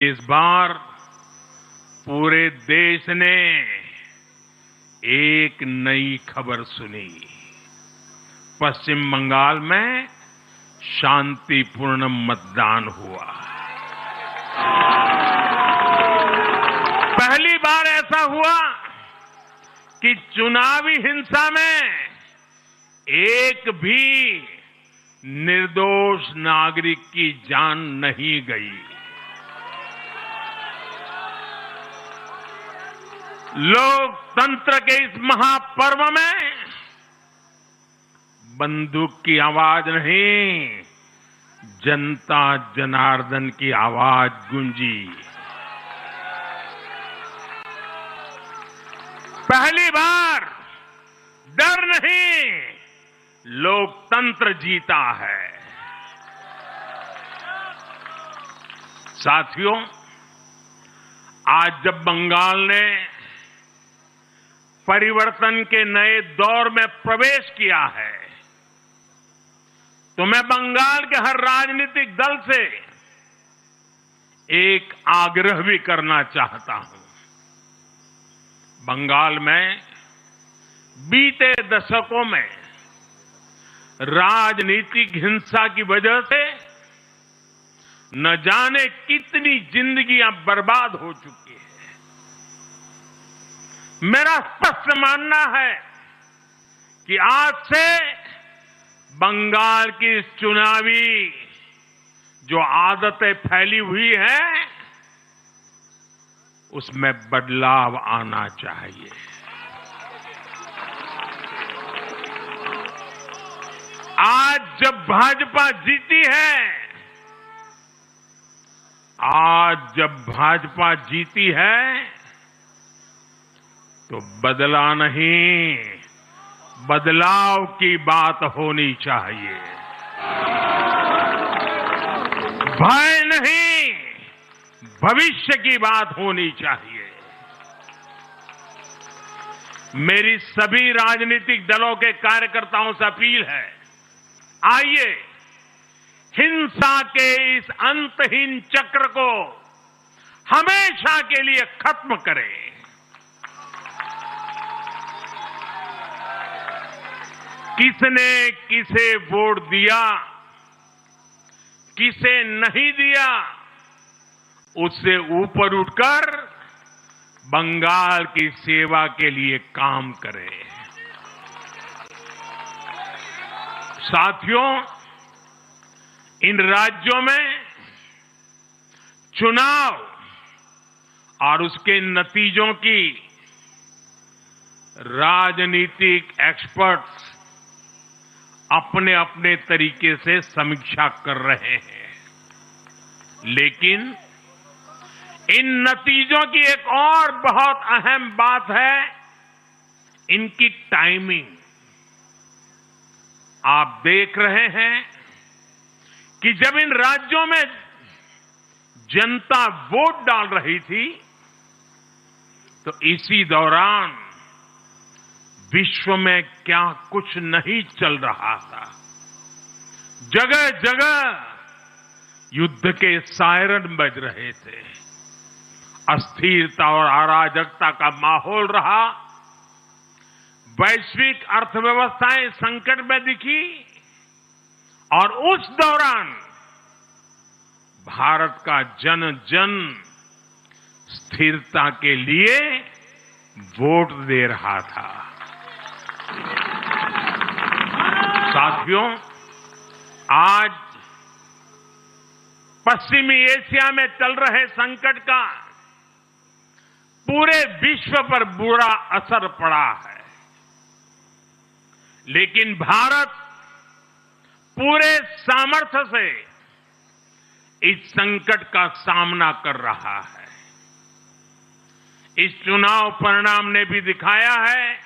इस बार पूरे देश ने एक नई खबर सुनी। पश्चिम बंगाल में शांतिपूर्ण मतदान हुआ। पहली बार ऐसा हुआ कि चुनावी हिंसा में एक भी निर्दोष नागरिक की जान नहीं गई। लोकतंत्र के इस महापर्व में बंदूक की आवाज नहीं, जनता जनार्दन की आवाज गूंजी। पहली बार डर नहीं, लोकतंत्र जीता है। साथियों, आज जब बंगाल ने परिवर्तन के नए दौर में प्रवेश किया है, तो मैं बंगाल के हर राजनीतिक दल से एक आग्रह भी करना चाहता हूं। बंगाल में बीते दशकों में राजनीतिक हिंसा की वजह से न जाने कितनी जिंदगियां बर्बाद हो चुकी है। मेरा स्पष्ट मानना है कि आज से बंगाल की इस चुनावी जो आदतें फैली हुई हैं, उसमें बदलाव आना चाहिए। आज जब भाजपा जीती है, तो बदला नहीं, बदलाव की बात होनी चाहिए। भय नहीं, भविष्य की बात होनी चाहिए। मेरी सभी राजनीतिक दलों के कार्यकर्ताओं से अपील है, आइए हिंसा के इस अंतहीन चक्र को हमेशा के लिए खत्म करें। किसने किसे वोट दिया, किसे नहीं दिया, उससे ऊपर उठकर बंगाल की सेवा के लिए काम करें। साथियों, इन राज्यों में चुनाव और उसके नतीजों की राजनीतिक एक्सपर्ट्स अपने अपने तरीके से समीक्षा कर रहे हैं, लेकिन इन नतीजों की एक और बहुत अहम बात है, इनकी टाइमिंग। आप देख रहे हैं कि जब इन राज्यों में जनता वोट डाल रही थी, तो इसी दौरान विश्व में क्या कुछ नहीं चल रहा था। जगह जगह युद्ध के सायरन बज रहे थे। अस्थिरता और अराजकता का माहौल रहा। वैश्विक अर्थव्यवस्थाएं संकट में दिखी और उस दौरान भारत का जन जन स्थिरता के लिए वोट दे रहा था। साथियों, आज पश्चिमी एशिया में चल रहे संकट का पूरे विश्व पर बुरा असर पड़ा है, लेकिन भारत पूरे सामर्थ्य से इस संकट का सामना कर रहा है। इस चुनाव परिणाम ने भी दिखाया है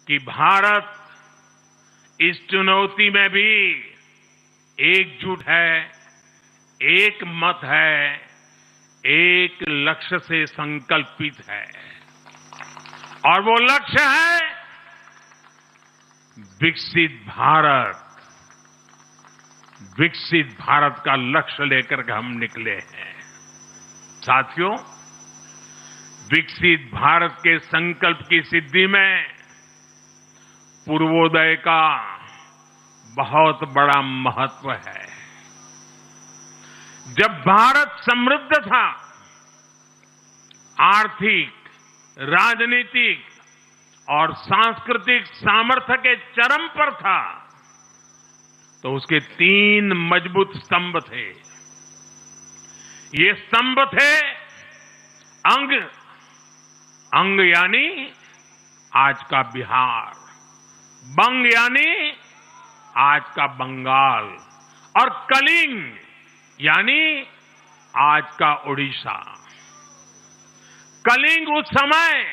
कि भारत इस चुनौती में भी एकजुट है, एक मत है, एक लक्ष्य से संकल्पित है, और वो लक्ष्य है विकसित भारत। विकसित भारत का लक्ष्य लेकर के हम निकले हैं। साथियों, विकसित भारत के संकल्प की सिद्धि में पूर्वोदय का बहुत बड़ा महत्व है। जब भारत समृद्ध था, आर्थिक, राजनीतिक और सांस्कृतिक सामर्थ्य के चरम पर था, तो उसके 3 मजबूत स्तंभ थे। ये स्तंभ थे अंग, अंग यानी आज का बिहार, बंग यानी आज का बंगाल, और कलिंग यानी आज का उड़ीसा। कलिंग उस समय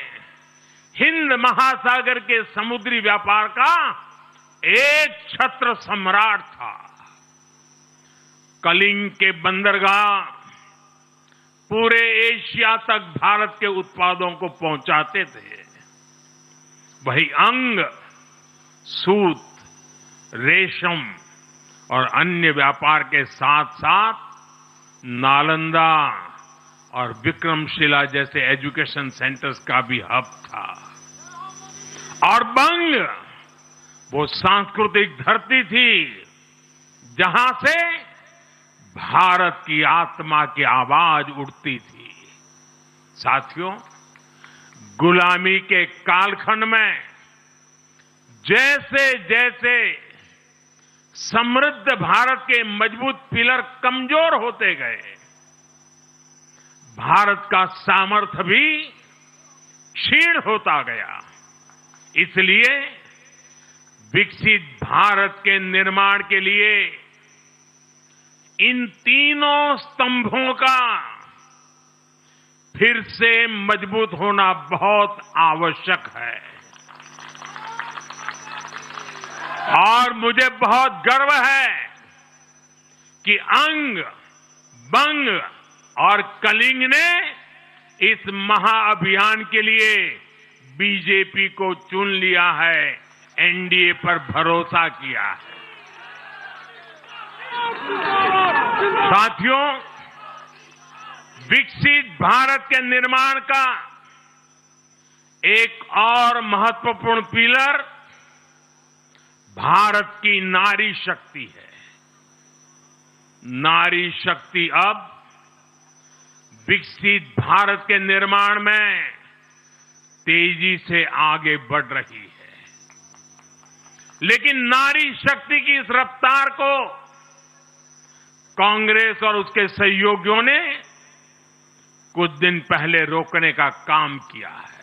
हिंद महासागर के समुद्री व्यापार का एक छत्र सम्राट था। कलिंग के बंदरगाह पूरे एशिया तक भारत के उत्पादों को पहुंचाते थे। वही अंग सूत, रेशम और अन्य व्यापार के साथ साथ नालंदा और विक्रमशिला जैसे एजुकेशन सेंटर्स का भी हब था। और बंग वो सांस्कृतिक धरती थी जहां से भारत की आत्मा की आवाज उठती थी। साथियों, गुलामी के कालखंड में जैसे जैसे समृद्ध भारत के मजबूत पिलर कमजोर होते गए, भारत का सामर्थ्य भी क्षीण होता गया। इसलिए विकसित भारत के निर्माण के लिए इन तीनों स्तंभों का फिर से मजबूत होना बहुत आवश्यक है। और मुझे बहुत गर्व है कि अंग, बंग और कलिंग ने इस महाअभियान के लिए बीजेपी को चुन लिया है, एनडीए पर भरोसा किया है। साथियों, विकसित भारत के निर्माण का एक और महत्वपूर्ण पिलर भारत की नारी शक्ति है। नारी शक्ति अब विकसित भारत के निर्माण में तेजी से आगे बढ़ रही है। लेकिन नारी शक्ति की इस रफ्तार को कांग्रेस और उसके सहयोगियों ने कुछ दिन पहले रोकने का काम किया है।